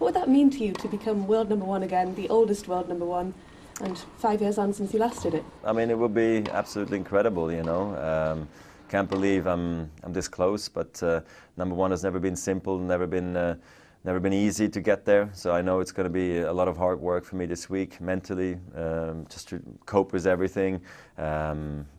What would that mean to you to become world #1 again, the oldest world #1, and 5 years on since you last did it? I mean, it would be absolutely incredible, you know. Can't believe I'm this close, but #1 has never been simple, never been easy to get there. So I know it's going to be a lot of hard work for me this week, mentally, just to cope with everything.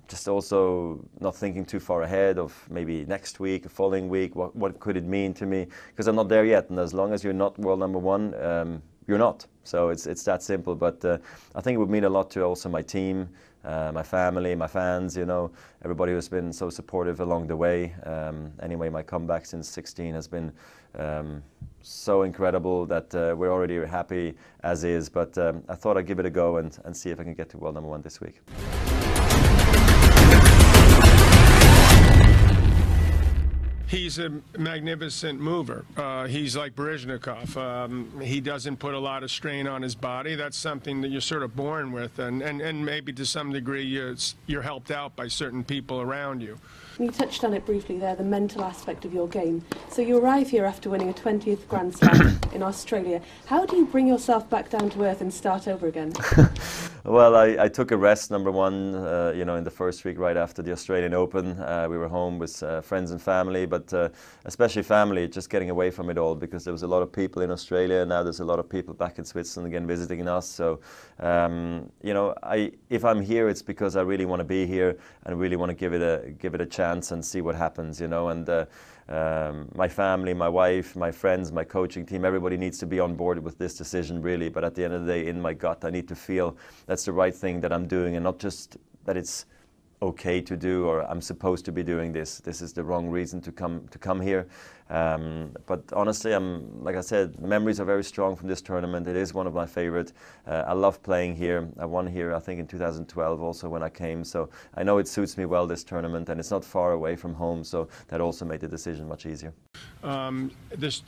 Just also not thinking too far ahead of maybe next week, the following week, what could it mean to me? Because I'm not there yet, and as long as you're not world #1, you're not. So it's that simple. But I think it would mean a lot to also my team, my family, my fans, you know, everybody who's been so supportive along the way. Anyway, my comeback since 16 has been so incredible that we're already happy as is. But I thought I'd give it a go and see if I can get to world #1 this week. He's a magnificent mover. He's like Baryshnikov. He doesn't put a lot of strain on his body. That's something that you're sort of born with, and maybe to some degree you're helped out by certain people around you. You touched on it briefly there, the mental aspect of your game. So you arrive here after winning a 20th Grand Slam in Australia. How do you bring yourself back down to earth and start over again? Well, I took a rest, #1, you know, in the first week right after the Australian Open. We were home with friends and family, but especially family, just getting away from it all, because there was a lot of people in Australia. Now there's a lot of people back in Switzerland again visiting us. So, you know, if I'm here, it's because I really want to be here and really want to give it a chance and see what happens, you know. And my family, my wife, my friends, my coaching team, everybody needs to be on board with this decision, really. But at the end of the day, in my gut, I need to feel that's the right thing that I'm doing, and not just that it's okay to do or I'm supposed to be doing this. This is the wrong reason to come here. But honestly, like I said, the memories are very strong from this tournament. It is one of my favorite. I love playing here. I won here, I think, in 2012 also when I came. So I know it suits me well, this tournament, and it's not far away from home. So that also made the decision much easier.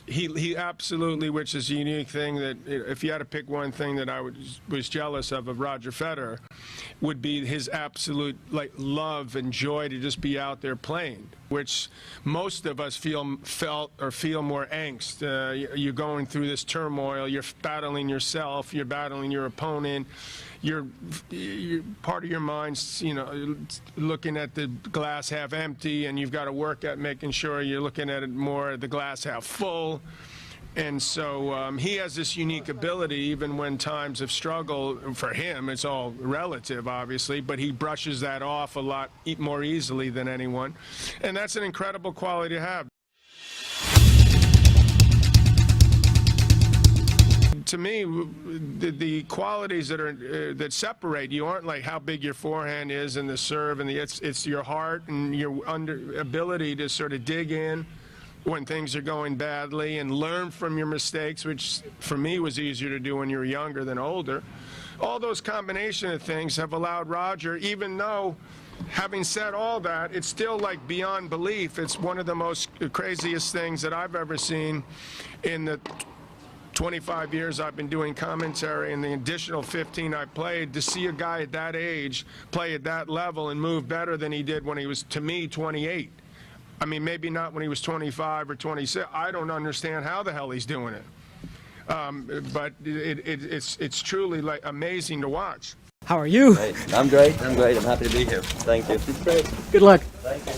He absolutely, which is a unique thing, that if you had to pick one thing that I was jealous of Roger Federer, would be his absolute love and joy to just be out there playing, which most of us feel more angst. You're going through this turmoil, you're battling yourself, you're battling your opponent, you're part of your mind's, you know, looking at the glass half empty, and you've got to work at making sure you're looking at it more the glass half full. And so he has this unique ability, even when times of struggle for him, it's all relative, obviously, but he brushes that off a lot more easily than anyone. And that's an incredible quality to have. To me, the qualities that separate you aren't like how big your forehand is and the serve, and it's your heart and your ability to sort of dig in when things are going badly and learn from your mistakes, which for me was easier to do when you were younger than older. All those combination of things have allowed Roger, even though, having said all that, it's still like beyond belief. It's one of the most craziest things that I've ever seen in the 25 years I've been doing commentary and the additional 15 I played, to see a guy at that age play at that level and move better than he did when he was, to me, 28. I mean, maybe not when he was 25 or 26. I don't understand how the hell he's doing it. But it's truly like amazing to watch. How are you? Great. I'm great. I'm happy to be here. Thank you. It's great. Good luck. Thank you.